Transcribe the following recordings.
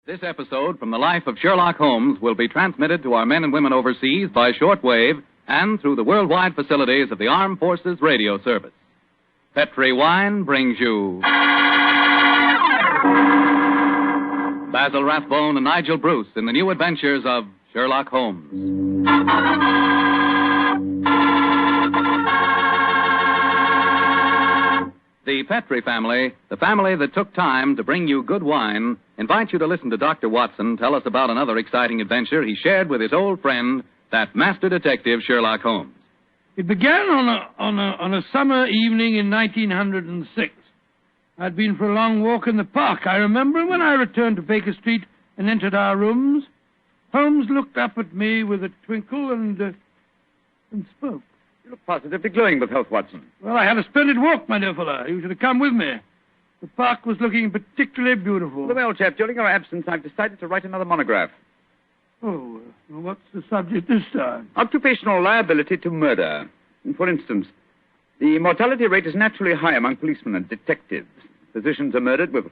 This episode from the life of Sherlock Holmes will be transmitted to our men and women overseas by shortwave and through the worldwide facilities of the Armed Forces Radio Service. Petri Wine brings you Basil Rathbone and Nigel Bruce in the new adventures of Sherlock Holmes. The Petri family, the family that took time to bring you good wine, invites you to listen to Dr. Watson tell us about another exciting adventure he shared with his old friend, that master detective Sherlock Holmes. It began on a summer evening in 1906. I'd been for a long walk in the park, I remember, when I returned to Baker Street and entered our rooms. Holmes looked up at me with a twinkle and spoke. You look positively glowing with health, Watson. Well, I had a splendid walk, my dear fellow. You should have come with me. The park was looking particularly beautiful. Well, old chap, during your absence, I've decided to write another monograph. Oh, well, what's the subject this time? Occupational liability to murder. For instance, the mortality rate is naturally high among policemen and detectives. Physicians are murdered with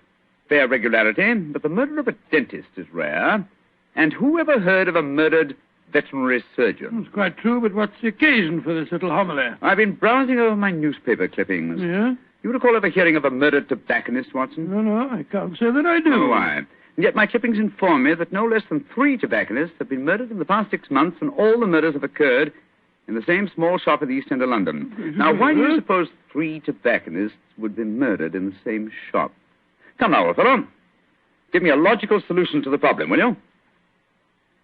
fair regularity, but the murder of a dentist is rare. And who ever heard of a murdered veterinary surgeon? It's quite true, but what's the occasion for this little homily? I've been browsing over my newspaper clippings. Yeah? You recall ever hearing of a murdered tobacconist, Watson? No, I can't say that I do. Oh, why? And yet my clippings inform me that no less than 3 tobacconists have been murdered in the past 6 months, and all the murders have occurred in the same small shop at the East End of London. Now, why do you suppose 3 tobacconists would be murdered in the same shop? Come now, old fellow. Give me a logical solution to the problem, will you?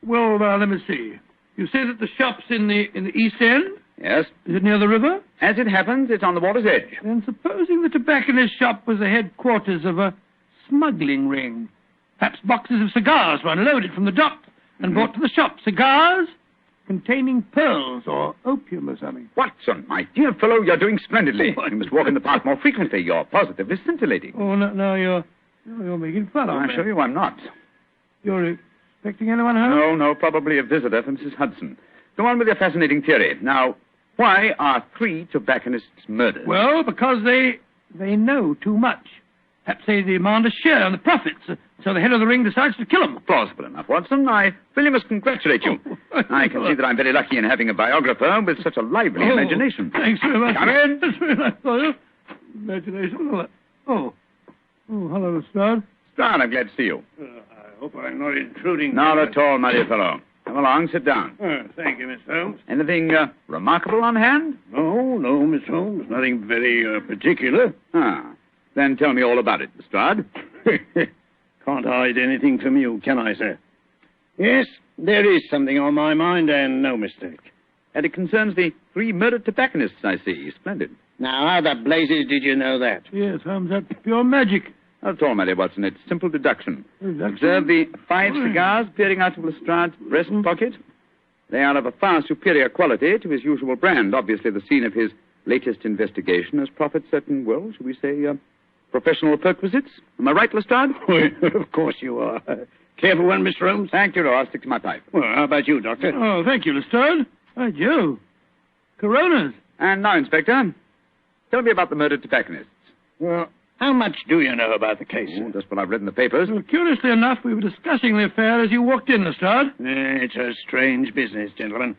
Well, let me see. You say that the shop's in the East End? Yes. Is it near the river? As it happens, it's on the water's edge. Then supposing the tobacconist's shop was the headquarters of a smuggling ring. Perhaps boxes of cigars were unloaded from the dock and brought to the shop. Cigars containing pearls or opium or something. Watson, my dear fellow, you're doing splendidly. You must walk in the park more frequently. You're positively scintillating. Oh, no, you're making fun of me. I assure you I'm not. You're expecting anyone home? No, probably a visitor from Mrs. Hudson. Go on with your fascinating theory. Now, why are 3 tobacconists murdered? Well, because they know too much. Perhaps they demand a share in the profits, so the head of the ring decides to kill them. Plausible enough, Watson. I really must congratulate you. I can see that I'm very lucky in having a biographer with such a lively imagination. Thanks very much. Come in. That's very nice of you. Imagination. Oh, hello, Lestrade. Lestrade, I'm glad to see you. I hope I'm not intruding. Not at all, my dear fellow. Come along, sit down. Thank you, Mr. Holmes. Anything remarkable on hand? No, Mr. Holmes. Nothing very particular. Then tell me all about it, Lestrade. Can't hide anything from you, can I, sir? Yes, there is something on my mind, and no mistake. And it concerns the 3 murdered tobacconists, I see. Splendid. Now, how the blazes did you know that? Yes, Holmes, that's pure magic. Not at all, my dear Watson. It's simple deduction. Deduction? Observe the 5 cigars peering out of Lestrade's breast pocket. They are of a far superior quality to his usual brand. Obviously, the scene of his latest investigation has proffered certain, well, shall we say, professional perquisites. Am I right, Lestrade? Of course you are. Careful one, Mr. Holmes. Thank you, I'll stick to my pipe. Well, how about you, Doctor? Oh, thank you, Lestrade. By Joe. Coronas. And now, Inspector, tell me about the murdered tobacconists. Well, how much do you know about the case? Oh, just what I've read in the papers. Well, curiously enough, we were discussing the affair as you walked in, Lestrade. It's a strange business, gentlemen.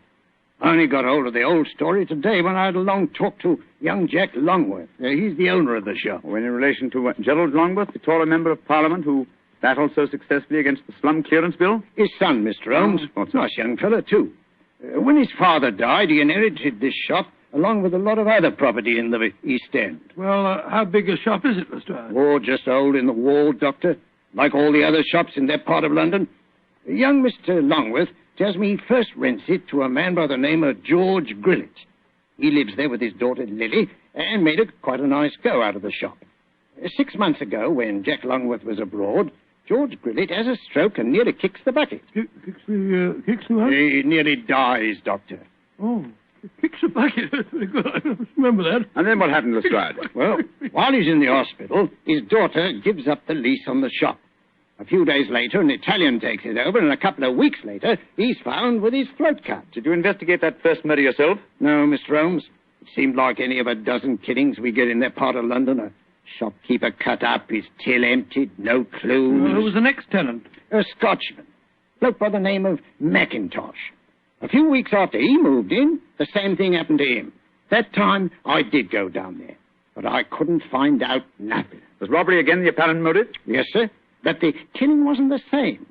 I only got hold of the old story today when I had a long talk to young Jack Longworth. He's the owner of the shop. Oh, in relation to Gerald Longworth, the taller member of Parliament who battled so successfully against the slum clearance bill? His son, Mr. Holmes. Nice young fellow, too. When his father died, he inherited this shop along with a lot of other property in the East End. Well, how big a shop is it, Lestrade? Oh, just a hole in the wall, Doctor, like all the other shops in that part of London. Young Mr. Longworth tells me he first rents it to a man by the name of George Grillet. He lives there with his daughter, Lily, and made quite a nice go out of the shop. 6 months ago, when Jack Longworth was abroad, George Grillet has a stroke and nearly kicks the bucket. Kicks the what? He nearly dies, Doctor. Oh. Kicks a bucket. That's very good. I remember that. And then what happened, Lestrade? Well, while he's in the hospital, his daughter gives up the lease on the shop. A few days later, an Italian takes it over, and a couple of weeks later, he's found with his throat cut. Did you investigate that first murder yourself? No, Mr. Holmes. It seemed like any of a dozen killings we get in that part of London. Shopkeeper cut up, his till emptied, no clues. Well, who was the next tenant? A Scotchman. Bloke by the name of Mackintosh. A few weeks after he moved in, the same thing happened to him. That time, I did go down there, but I couldn't find out nothing. Was robbery again the apparent motive? Yes, sir, but the killing wasn't the same.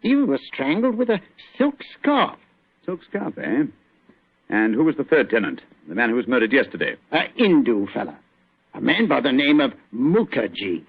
He was strangled with a silk scarf. Silk scarf, eh? And who was the third tenant? The man who was murdered yesterday? A Hindu fella. A man by the name of Mukherjee.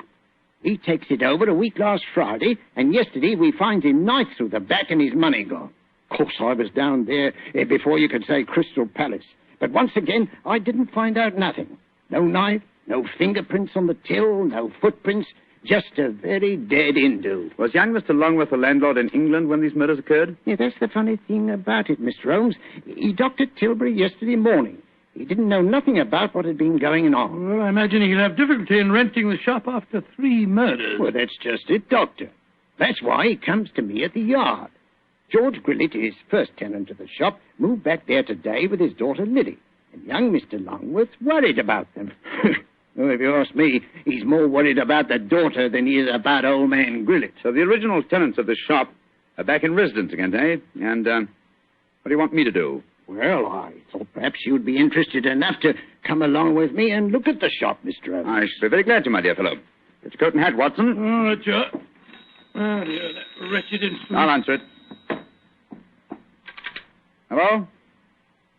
He takes it over a week last Friday, and yesterday we finds him knife through the back and his money gone. Of course, I was down there before you could say Crystal Palace. But once again, I didn't find out nothing. No knife, no fingerprints on the till, no footprints, just a very dead Hindu. Was young Mr. Longworth a landlord in England when these murders occurred? Yeah, that's the funny thing about it, Mr. Holmes. He docked at Tilbury yesterday morning. He didn't know nothing about what had been going on. Well, I imagine he'll have difficulty in renting the shop after 3 murders. Well, that's just it, Doctor. That's why he comes to me at the yard. George Grillet, his first tenant of the shop, moved back there today with his daughter Lily. And young Mr. Longworth's worried about them. Well, if you ask me, he's more worried about the daughter than he is about old man Grillet. So the original tenants of the shop are back in residence again, eh? And what do you want me to do? Well, I thought perhaps you'd be interested enough to come along with me and look at the shop, Mr. Holmes. I should be very glad to, my dear fellow. Get your coat and hat, Watson. Oh, right, sure. Oh, dear, that wretched instrument. I'll answer it. Hello?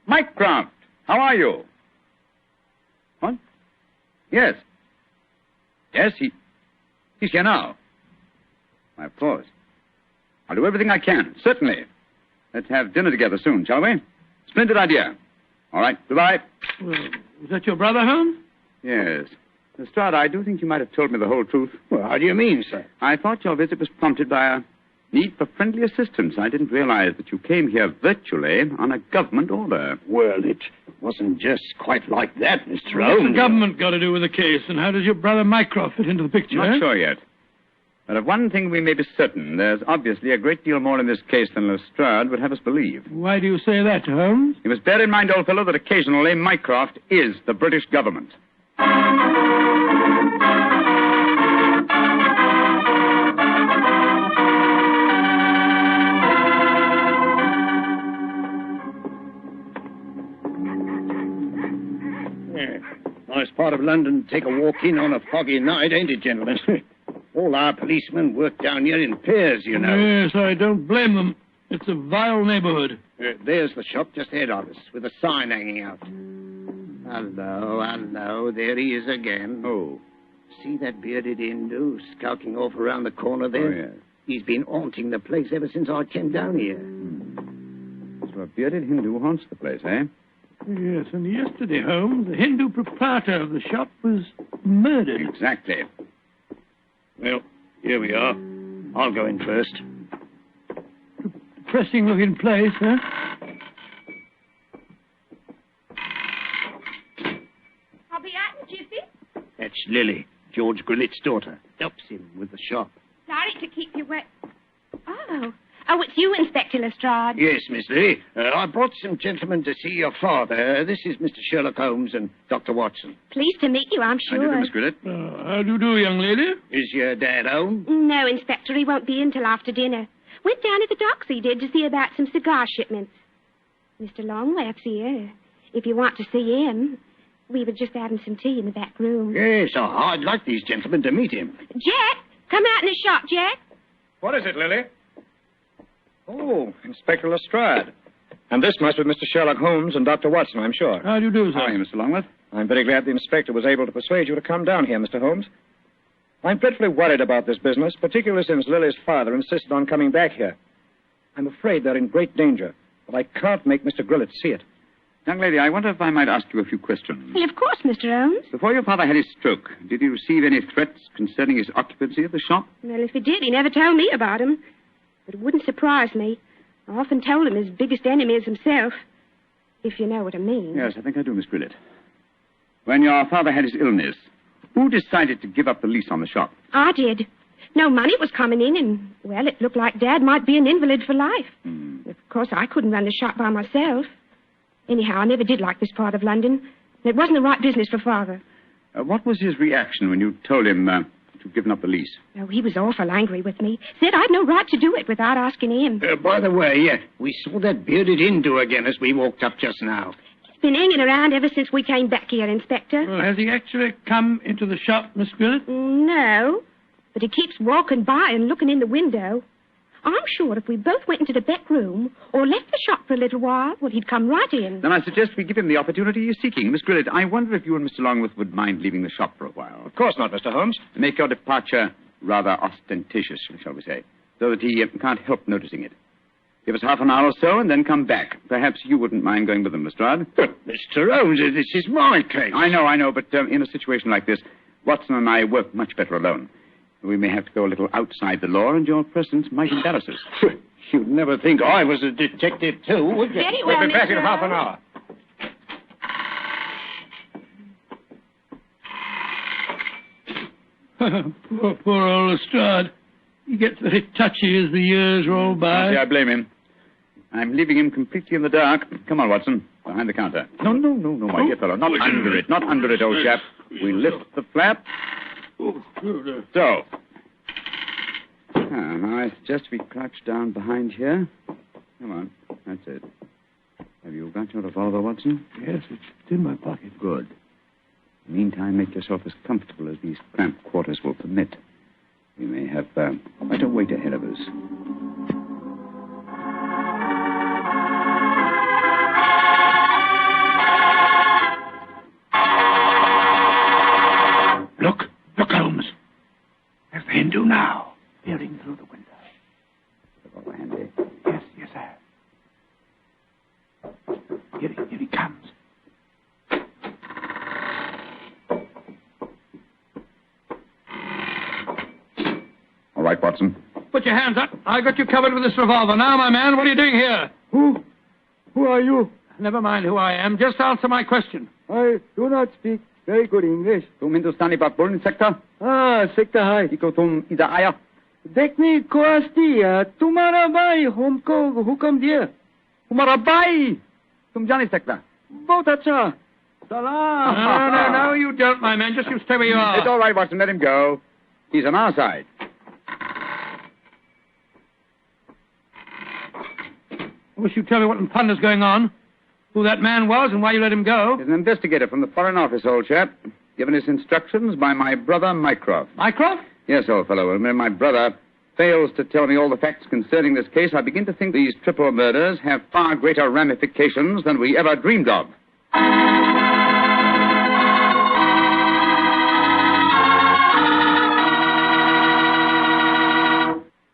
Mycroft, how are you? What? Yes. Yes, he's here now. Why, of course. I'll do everything I can, certainly. Let's have dinner together soon, shall we? Splendid idea. All right, goodbye. Well, was that your brother, Holmes? Yes. Lestrade, I do think you might have told me the whole truth. Well, how do you mean, sir? I thought your visit was prompted by a need for friendly assistance. I didn't realize that you came here virtually on a government order. Well, it wasn't just quite like that, Mr. What's Holmes. the government got to do with the case, and how does your brother Mycroft fit into the picture? Not sure yet. But of one thing we may be certain. There's obviously a great deal more in this case than Lestrade would have us believe. Why do you say that, Holmes? You must bear in mind, old fellow, that occasionally Mycroft is the British government. Nice part of London to take a walk in on a foggy night, ain't it, gentlemen? All our policemen work down here in pairs, you know. Yes, I don't blame them. It's a vile neighborhood. There's the shop just ahead of us, with a sign hanging out. Hello, there he is again. Oh. See that bearded Hindu skulking off around the corner there? Oh, yes. He's been haunting the place ever since I came down here. So a bearded Hindu haunts the place, eh? Yes, and yesterday, Holmes, the Hindu proprietor of the shop was murdered. Exactly. Well, here we are. I'll go in first. Depressing looking place, huh? I'll be out in a jiffy. That's Lily, George Grillet's daughter. Helps him with the shop. Sorry to keep you wet. Oh, it's you, Inspector Lestrade. Yes, Miss Lily. I brought some gentlemen to see your father. This is Mr. Sherlock Holmes and Dr. Watson. Pleased to meet you, I'm How do you sure. do, Miss Grillet? How do you do, young lady? Is your dad home? No, Inspector, he won't be in till after dinner. Went down to the docks, he did, to see about some cigar shipments. Mr. Longworth's here. If you want to see him, we were just having some tea in the back room. Yes, I'd like these gentlemen to meet him. Jack, come out in the shop, Jack. What is it, Lily? Oh, Inspector Lestrade. And this must be Mr. Sherlock Holmes and Dr. Watson, I'm sure. How do you do, sir? How are you, Mr. Longworth? I'm very glad the inspector was able to persuade you to come down here, Mr. Holmes. I'm dreadfully worried about this business, particularly since Lily's father insisted on coming back here. I'm afraid they're in great danger, but I can't make Mr. Grillet see it. Young lady, I wonder if I might ask you a few questions. Well, of course, Mr. Holmes. Before your father had his stroke, did he receive any threats concerning his occupancy of the shop? Well, if he did, he never told me about him. But it wouldn't surprise me. I often told him his biggest enemy is himself, if you know what I mean. Yes, I think I do, Miss Grillet. When your father had his illness, who decided to give up the lease on the shop? I did. No money was coming in, and, well, it looked like Dad might be an invalid for life. Of course, I couldn't run the shop by myself. Anyhow, I never did like this part of London. It wasn't the right business for Father. What was his reaction when you told him to given up the lease? Oh, he was awful angry with me. Said I'd no right to do it without asking him. By the way, we saw that bearded Hindu again as we walked up just now. He's been hanging around ever since we came back here, Inspector. Well, has he actually come into the shop, Miss Grillet? No, but he keeps walking by and looking in the window. I'm sure if we both went into the back room or left the shop for a little while, well, he'd come right in. Then I suggest we give him the opportunity he's seeking. Miss Grillet, I wonder if you and Mr. Longworth would mind leaving the shop for a while. Of course not, Mr. Holmes. Make your departure rather ostentatious, shall we say, so that he can't help noticing it. Give us half an hour or so and then come back. Perhaps you wouldn't mind going with them, Mr. Rudd. But, Mr. Holmes, this is my case. I know, but in a situation like this, Watson and I work much better alone. We may have to go a little outside the law, and your presence might embarrass us. You'd never think I was a detective, too, would you? Very well, We'll be back Mr. in half an hour. Poor old Lestrade. He gets very touchy as the years roll by. I blame him. I'm leaving him completely in the dark. Come on, Watson. Behind the counter. No, my dear fellow. Not under it. Not under it, old chap. We lift the flap. So. Now it's just we crouch down behind here. Come on. That's it. Have you got your revolver, Watson? Yes, it's in my pocket. Good. Meantime, make yourself as comfortable as these cramped quarters will permit. We may have quite a wait ahead of us. Look, Holmes. There's the Hindu now, peering through the window. Revolver handy. Yes, sir. Here he comes. All right, Watson. Put your hands up. I got you covered with this revolver. Now, my man, what are you doing here? Who are you? Never mind who I am. Just answer my question. I do not speak very good English. तुम हिंदुस्तानी बात बोल नहीं सकता? सकता है. Eco तुम इधर आया? देखने को आस्ती तुम्हारा भाई हमको हुक्म दिया. तुम्हारा भाई? तुम जा नहीं सकता? बहुत अच्छा. Salam. No, you don't, my man. Just you stay where you are. It's all right, Watson. Let him go. He's on our side. I wish you'd tell me what in thunder's going on. Who that man was and why you let him go. He's an investigator from the Foreign Office, old chap. Given his instructions by my brother, Mycroft. Mycroft? Yes, old fellow. When my brother fails to tell me all the facts concerning this case, I begin to think these triple murders have far greater ramifications than we ever dreamed of.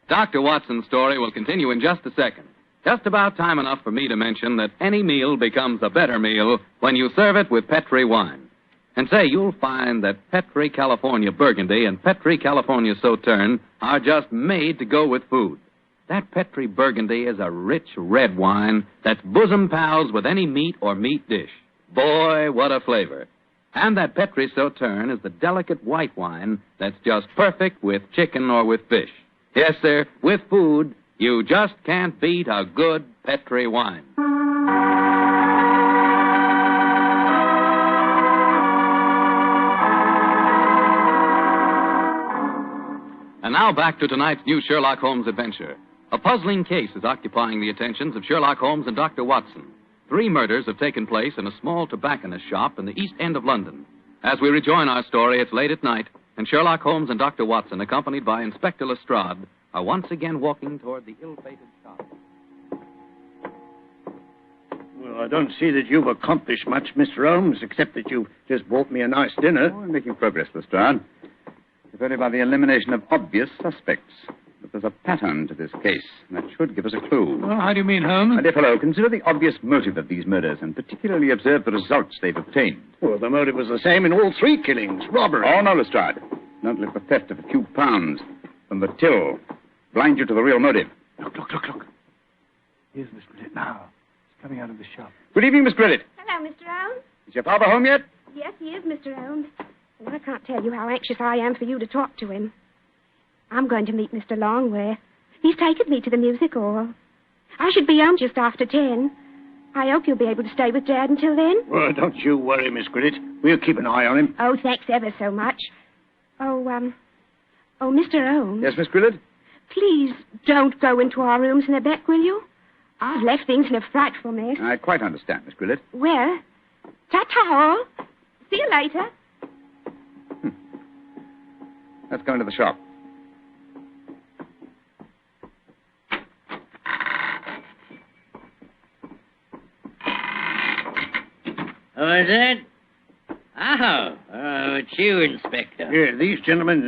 Dr. Watson's story will continue in just a second. Just about time enough for me to mention that any meal becomes a better meal when you serve it with Petri wine. And say, you'll find that Petri California Burgundy and Petri California Sauterne are just made to go with food. That Petri Burgundy is a rich red wine that's bosom pals with any meat or meat dish. Boy, what a flavor. And that Petri Sauterne is the delicate white wine that's just perfect with chicken or with fish. Yes, sir, with food, you just can't beat a good Petri wine. And now back to tonight's new Sherlock Holmes adventure. A puzzling case is occupying the attentions of Sherlock Holmes and Dr. Watson. 3 murders have taken place in a small tobacconist shop in the East End of London. As we rejoin our story, it's late at night, and Sherlock Holmes and Dr. Watson, accompanied by Inspector Lestrade, are once again walking toward the ill-fated shop. Well, I don't see that you've accomplished much, Mr. Holmes, except that you've just bought me a nice dinner. Oh, we're making progress, Lestrade. If only by the elimination of obvious suspects. But there's a pattern to this case, and that should give us a clue. Well, how do you mean, Holmes? My dear fellow, consider the obvious motive of these murders, and particularly observe the results they've obtained. Well, the motive was the same in all 3 killings. Robbery. Oh, no, Lestrade. Don't let the theft of a few pounds from the till blind you to the real motive. Look. Here's Miss Grillet now. She's coming out of the shop. Good evening, Miss Grillet. Hello, Mr. Holmes. Is your father home yet? Yes, he is, Mr. Holmes. And I can't tell you how anxious I am for you to talk to him. I'm going to meet Mr. Longworth. He's taken me to the music hall. I should be home just after 10. I hope you'll be able to stay with Dad until then. Well, don't you worry, Miss Grillet. We'll keep an eye on him. Oh, thanks ever so much. Oh, Mr. Holmes. Yes, Miss Grillet? Please don't go into our rooms in the back, will you? I've left things in a frightful mess. I quite understand, Miss Grillet. Well, ta-ta. See you later. Let's go into the shop. Who is it? Oh, it's you, Inspector. Yeah, these gentlemen,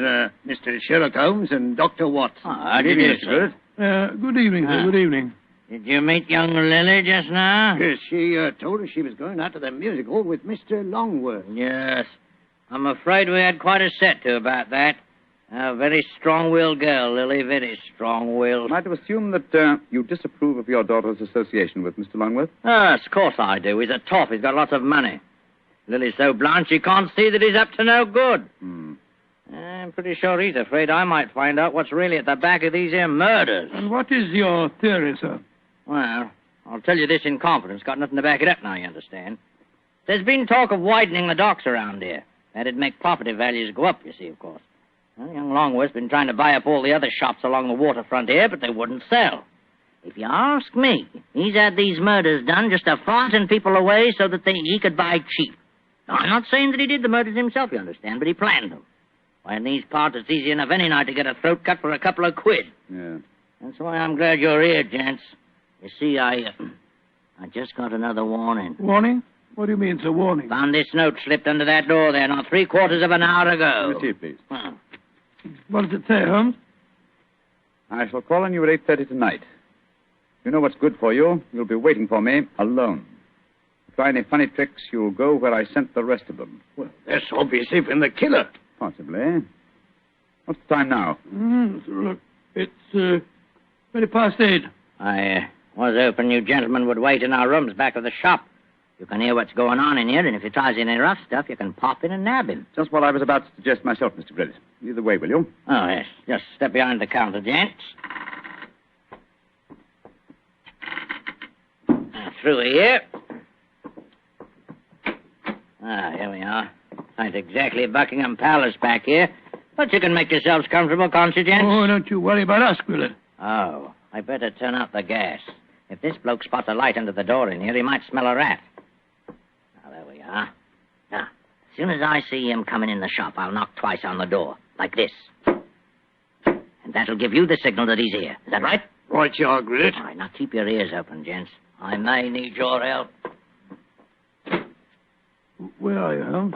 Mr. Sherlock Holmes and Dr. Watson. Oh, how did you, sir? Good evening, sir. Good evening. Did you meet young Lily just now? Yes, she told us she was going out to the music hall with Mr. Longworth. Yes. I'm afraid we had quite a set to about that. A very strong-willed girl, Lily, very strong-willed. Am I to assume that you disapprove of your daughter's association with Mr. Longworth? Yes, of course I do. He's a toff. He's got lots of money. Lily's so blind she can't see that he's up to no good. I'm pretty sure he's afraid I might find out what's really at the back of these here murders. And what is your theory, sir? Well, I'll tell you this in confidence. Got nothing to back it up now, you understand. There's been talk of widening the docks around here. That'd make property values go up, you see, of course. Well, young Longworth's been trying to buy up all the other shops along the waterfront here, but they wouldn't sell. If you ask me, he's had these murders done just to frighten people away so that he could buy cheap. Now, I'm not saying that he did the murders himself, you understand, but he planned them. Why, in these parts, it's easy enough any night to get a throat cut for a couple of quid. Yeah. That's why I'm glad you're here, gents. You see, I just got another warning. Warning? What do you mean, sir, warning? Found this note slipped under that door there not 3/4 of an hour ago. Let me see it, please. Huh. What does it say, Holmes? I shall call on you at 8:30 tonight. You know what's good for you. You'll be waiting for me alone. Try any funny tricks, you'll go where I sent the rest of them. Well, that's obviously from the killer. Possibly. What's the time now? Look, it's 8:20. I was hoping you gentlemen would wait in our rooms back of the shop. You can hear what's going on in here, and if he tries any rough stuff, you can pop in and nab him. Just what I was about to suggest myself, Mr. Grillet. Either way, will you? Oh, yes. Just step behind the counter, gents. Now, through here. Here we are. Ain't exactly Buckingham Palace back here, but you can make yourselves comfortable, can't you, gents? Oh, don't you worry about us, Grillet. Oh, I better turn out the gas. If this bloke spots a light under the door in here, he might smell a rat. Now, there we are. Now, as soon as I see him coming in the shop, I'll knock twice on the door, like this. And that'll give you the signal that he's here. Is that right? Right, you are, Grillet. All right, now keep your ears open, gents. I may need your help. Where are you, Holmes?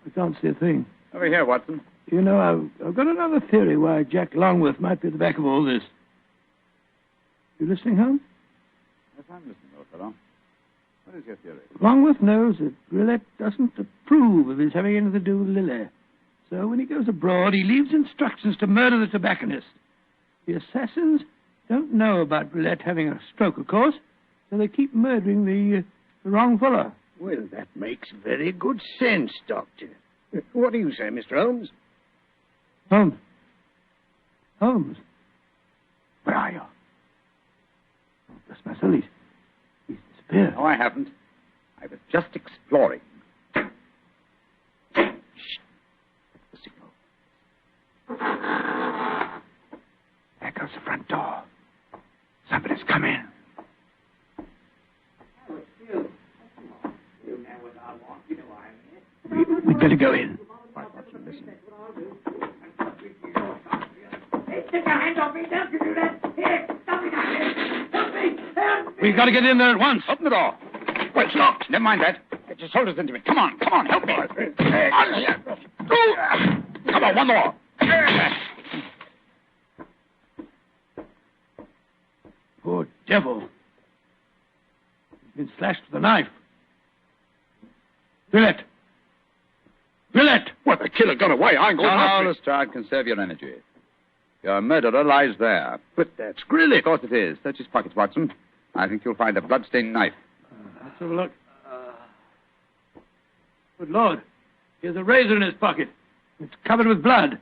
I can't see a thing. Over here, Watson. You know, I've got another theory why Jack Longworth might be at the back of all this. You listening, Holmes? Yes, I'm listening, old fellow. What is your theory? Longworth knows that Grillet doesn't approve of his having anything to do with Lily. So when he goes abroad, he leaves instructions to murder the tobacconist. The assassins don't know about Grillet having a stroke, of course, so they keep murdering the wrong fellow. Well, that makes very good sense, Doctor. What do you say, Mr. Holmes? Holmes? Holmes? Where are you? Oh, bless my soul, he's disappeared. No, I haven't. I was just exploring. Shh. The signal. There goes the front door. Somebody's come in. We'd better go in. Right, Watson, listen. Take your hands off me. Don't you do that. Here, stop me now. Help me. Help me. We've got to get in there at once. Open the door. Well, it's locked. Never mind that. Get your shoulders into it. Come on, help me. On here. Come on, one more. Poor devil. He's been slashed with a knife. Grillet! Well, the killer got away. I ain't going No, Lestrade, conserve your energy. Your murderer lies there. But that's Grillet. Of course it is. Search his pockets, Watson. I think you'll find a blood-stained knife. Let's have a look. Good Lord. Here's a razor in his pocket. It's covered with blood.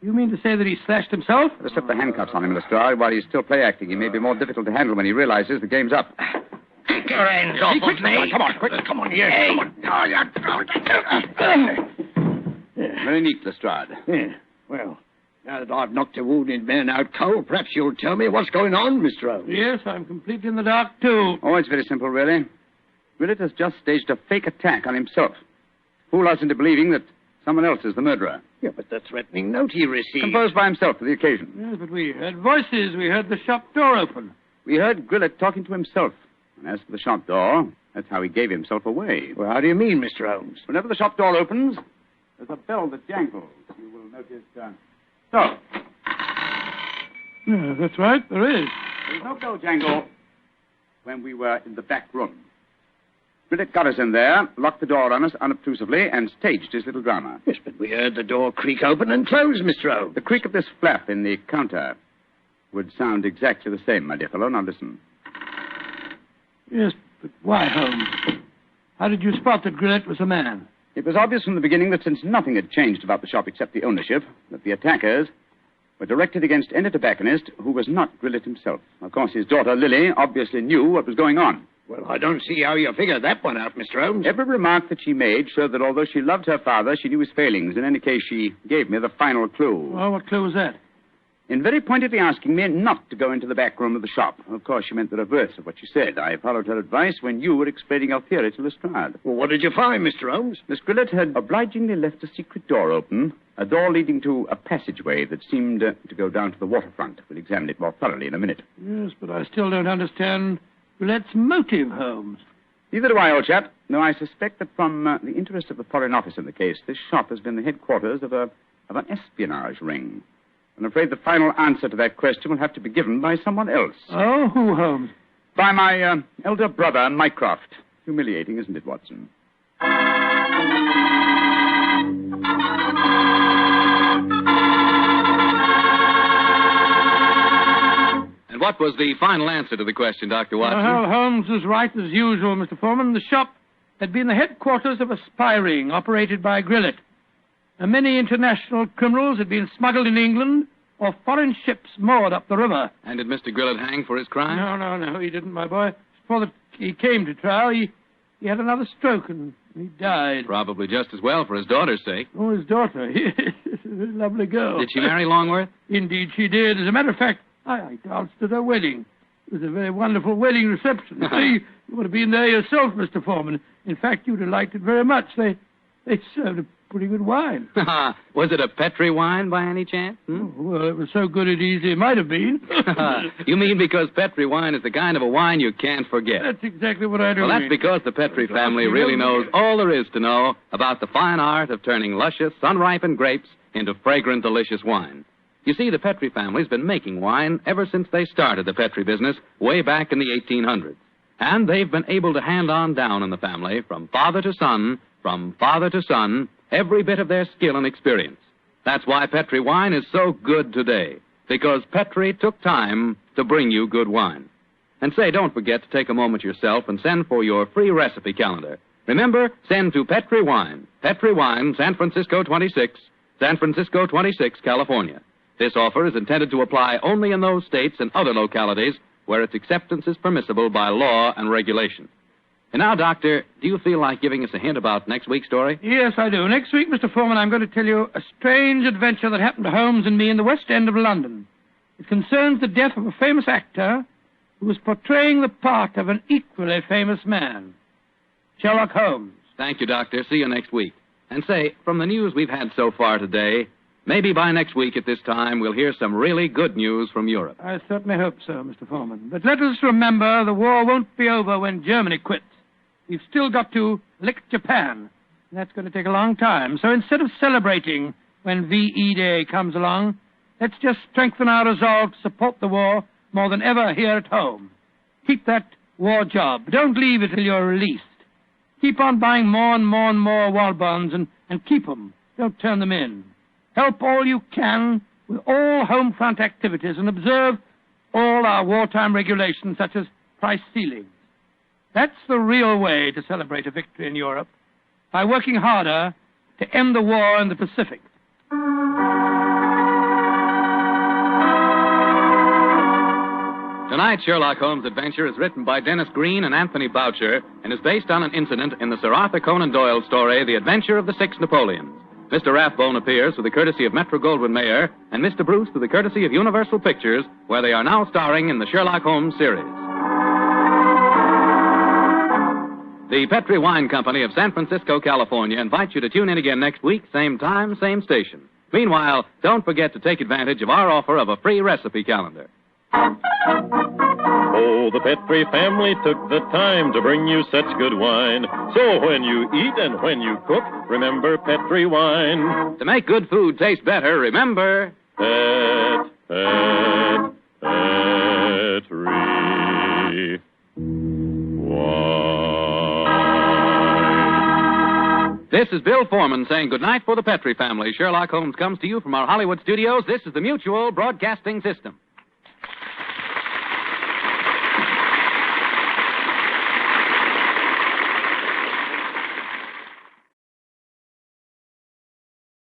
You mean to say that he slashed himself? Better slip the handcuffs on him, Lestrade. While he's still play-acting, he may be more difficult to handle when he realizes the game's up. Take your hands off of me. Come on, quick. Come on, yes. Hey. Come on. Very neat, Lestrade. Yeah. Well, now that I've knocked a wounded man out cold, perhaps you'll tell me what's going on, Mr. Holmes. Yes, I'm completely in the dark, too. Oh, it's very simple, really. Willett has just staged a fake attack on himself. Fool us into believing that someone else is the murderer. Yeah, but the threatening note he received... Composed by himself for the occasion. Yes, but we heard voices. We heard the shop door open. We heard Grillett talking to himself. And as for the shop door, that's how he gave himself away. Well, how do you mean, Mr. Holmes? Whenever the shop door opens, there's a bell that jangles. You will notice... So, Yeah, that's right, there is. there was no bell jangle when we were in the back room. Grillett got us in there, locked the door on us unobtrusively, and staged his little drama. Yes, but we heard the door creak open and close, Mr. Holmes. The creak of this flap in the counter would sound exactly the same, my dear fellow. Now listen. Yes, but why, Holmes? How did you spot that Grillett was a man? It was obvious from the beginning that since nothing had changed about the shop except the ownership, that the attackers were directed against any tobacconist who was not Grillett himself. Of course, his daughter, Lily, obviously knew what was going on. Well, I don't see how you figured that one out, Mr. Holmes. Every remark that she made showed that although she loved her father, she knew his failings. In any case, she gave me the final clue. Well, what clue was that? In very pointedly asking me not to go into the back room of the shop. Of course, she meant the reverse of what she said. I followed her advice when you were explaining your theory to Lestrade. Well, what did you find, Mr. Holmes? Miss Grillett had obligingly left a secret door open, a door leading to a passageway that seemed to go down to the waterfront. We'll examine it more thoroughly in a minute. Yes, but I still don't understand Grillett's motive, Holmes. Neither do I, old chap. No, I suspect that from the interest of the Foreign Office in the case, this shop has been the headquarters of an espionage ring. I'm afraid the final answer to that question will have to be given by someone else. Oh, who, Holmes? By my elder brother, Mycroft. Humiliating, isn't it, Watson? And what was the final answer to the question, Dr. Watson? Well, Holmes was right as usual, Mr. Foreman. The shop had been the headquarters of a spy ring operated by Grillett. And many international criminals had been smuggled in England or foreign ships moored up the river. And did Mr. Grillett hang for his crime? No, he didn't, my boy. Before he came to trial, he had another stroke and he died. Probably just as well for his daughter's sake. Oh, his daughter. Yes, a lovely girl. Did she marry Longworth? Indeed she did. As a matter of fact, I danced at her wedding. It was a very wonderful wedding reception. See, you would have been there yourself, Mr. Foreman. In fact, you'd have liked it very much. They served a pretty good wine. Was it a Petri wine by any chance? Oh, well, it was so good it easily might have been. You mean because Petri wine is the kind of a wine you can't forget? That's exactly what I do. Well, that's because the Petri family really knows all there is to know about the fine art of turning luscious, sun-ripened grapes into fragrant, delicious wine. You see, the Petri family's been making wine ever since they started the Petri business way back in the 1800s. And they've been able to hand on down in the family from father to son, every bit of their skill and experience. That's why Petri wine is so good today, because Petri took time to bring you good wine. And say, don't forget to take a moment yourself and send for your free recipe calendar. Remember, send to Petri Wine, San Francisco 26, California. This offer is intended to apply only in those states and other localities where its acceptance is permissible by law and regulation. And now, Doctor, do you feel like giving us a hint about next week's story? Yes, I do. Next week, Mr. Foreman, I'm going to tell you a strange adventure that happened to Holmes and me in the West End of London. It concerns the death of a famous actor who was portraying the part of an equally famous man, Sherlock Holmes. Thank you, Doctor. See you next week. And say, from the news we've had so far today, maybe by next week at this time we'll hear some really good news from Europe. I certainly hope so, Mr. Foreman. But let us remember the war won't be over when Germany quits. We've still got to lick Japan. That's going to take a long time. So instead of celebrating when VE Day comes along, let's just strengthen our resolve to support the war more than ever here at home. Keep that war job. Don't leave it till you're released. Keep on buying more and more war bonds and keep them. Don't turn them in. Help all you can with all home front activities and observe all our wartime regulations such as price ceilings. That's the real way to celebrate a victory in Europe, by working harder to end the war in the Pacific. Tonight's Sherlock Holmes adventure is written by Dennis Green and Anthony Boucher and is based on an incident in the Sir Arthur Conan Doyle story, The Adventure of the Six Napoleons. Mr. Rathbone appears with the courtesy of Metro-Goldwyn-Mayer and Mr. Bruce with the courtesy of Universal Pictures, where they are now starring in the Sherlock Holmes series. The Petri Wine Company of San Francisco, California invites you to tune in again next week, same time, same station. Meanwhile, don't forget to take advantage of our offer of a free recipe calendar. Oh, the Petri family took the time to bring you such good wine. So when you eat and when you cook, remember Petri wine. To make good food taste better, remember... Petri wine. This is Bill Foreman saying goodnight for the Petri family. Sherlock Holmes comes to you from our Hollywood studios. This is the Mutual Broadcasting System.